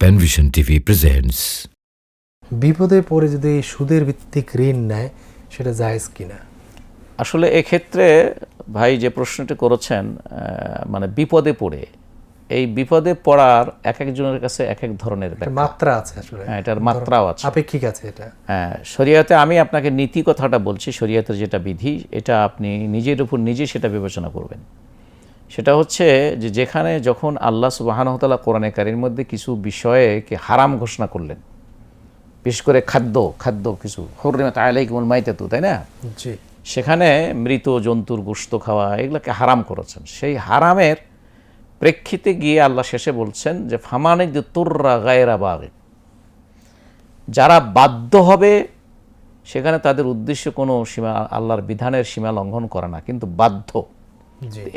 পেনভিশন TV presents. বিপদে পড়ে যদি সুদের ভিত্তিক ঋণ নেয় সেটা জায়েজ কিনা? আসলে এক্ষেত্রে ভাই যে প্রশ্নটি করেছেন, মানে বিপদে পড়ে, এই বিপদে পড়ার এক একজনের কাছে এক এক ধরনের মাত্রা আছে, আসলে এটার মাত্রাও আছে, আপেক্ষিক আছে। এটা শরিয়াতে আমি আপনাকে নীতি কথাটা বলছি, শরিয়াতের যেটা বিধি এটা আপনি নিজের উপর নিজে সেটা বিবেচনা করবেন। সেটা হচ্ছে যে যেখানে যখন আল্লাহ সুবহানাহু ওয়া তাআলা কোরআনে কারীমের মধ্যে কিছু বিষয়কে হারাম ঘোষণা করলেন, বিশেষ করে খাদ্য কিছু হুররিমাত আলাইকুমুল মাইতাতু, তাই না? জি। সেখানে মৃত জন্তুর গোশত খাওয়া এগুলোকে হারাম করেছেন। সেই হারামের প্রেক্ষিতে গিয়ে আল্লাহ শেষে বলছেন যে ফামানিদ তুররা গায়রা বাগি, যারা বাধ্য হবে, সেখানে তাদের উদ্দেশ্য কোনো সীমা, আল্লাহর বিধানের সীমা লঙ্ঘন করে না, কিন্তু বাধ্য।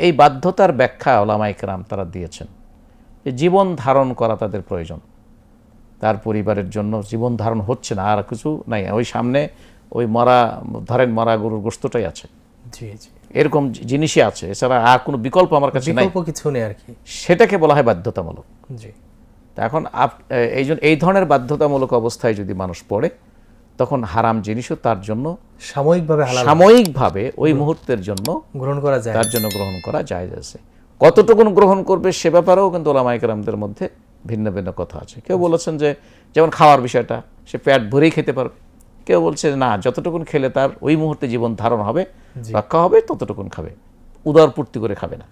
এই বাধ্যতার ব্যাখ্যা উলামায়ে কেরাম তারা দিয়েছেন যে জীবন ধারণ করা তাদের প্রয়োজন, তার পরিবারের জন্য জীবন ধারণ হচ্ছে না, আর কিছু নাই, ওই সামনে ওই মরা গরুর গোশতটাই আছে, এরকম জিনিসই আছে, এছাড়া আর কোনো বিকল্প আমার কাছে নাই, কিছু নেই আর কি। সেটাকে বলা হয় বাধ্যতামূলক। এখন এই ধরনের বাধ্যতামূলক অবস্থায় যদি মানুষ পড়ে, তখন হারাম জিনিসও তার জন্য সাময়িকভাবে ওই মুহূর্তের জন্য গ্রহণ করা যায়, তার জন্য গ্রহণ করা জায়েজ আছে। কতটুকুন গ্রহণ করবে সে ব্যাপারেও কিন্তু উলামায়ে কেরামদের মধ্যে ভিন্ন ভিন্ন কথা আছে। কেউ বলেছেন যে যেমন খাওয়ার বিষয়টা, সে পেট ভরেই খেতে পারবে, কেউ বলছে না, যতটুকুন খেলে তার ওই মুহূর্তে জীবন ধারণ হবে, রক্ষা হবে, ততটুকুন খাবে, উদারপূর্তি করে খাবে না,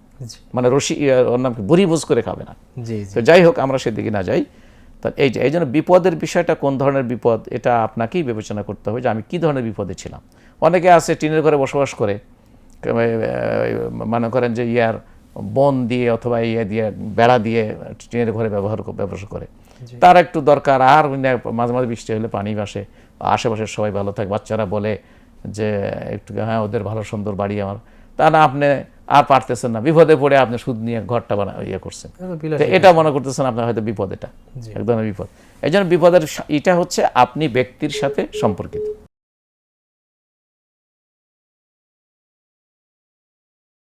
মানে ওর নামকে বুঝ করে খাবে না। তো যাই হোক, আমরা সেদিকে না যাই। তা এই জন্য বিপদের বিষয়টা কোন ধরনের বিপদ, এটা আপনাকেই বিবেচনা করতে হবে যে আমি কী ধরনের বিপদে ছিলাম। অনেকে আছে টিনের ঘরে বসবাস করে, মনে করেন যে বন দিয়ে অথবা দিয়ে বেড়া দিয়ে টিনের ঘরে ব্যবহার করে, তার একটু দরকার, আর মাঝে মাঝে বৃষ্টি হলে পানি ভাসে, আশেপাশের সবাই ভালো থাকে, বাচ্চারা বলে যে একটু হ্যাঁ ওদের ভালো সুন্দর বাড়ি আমার, তা না আপনি আর পারতেছেন না, বিপদে পড়ে আপনি সুদ নিয়ে ঘরটা করছেন, এটা মনে করতেছেন আপনার হয়তো বিপদ, এটা এক ধরনের বিপদ। এই জন্য বিপদের এটা হচ্ছে আপনি ব্যক্তির সাথে সম্পর্কিত।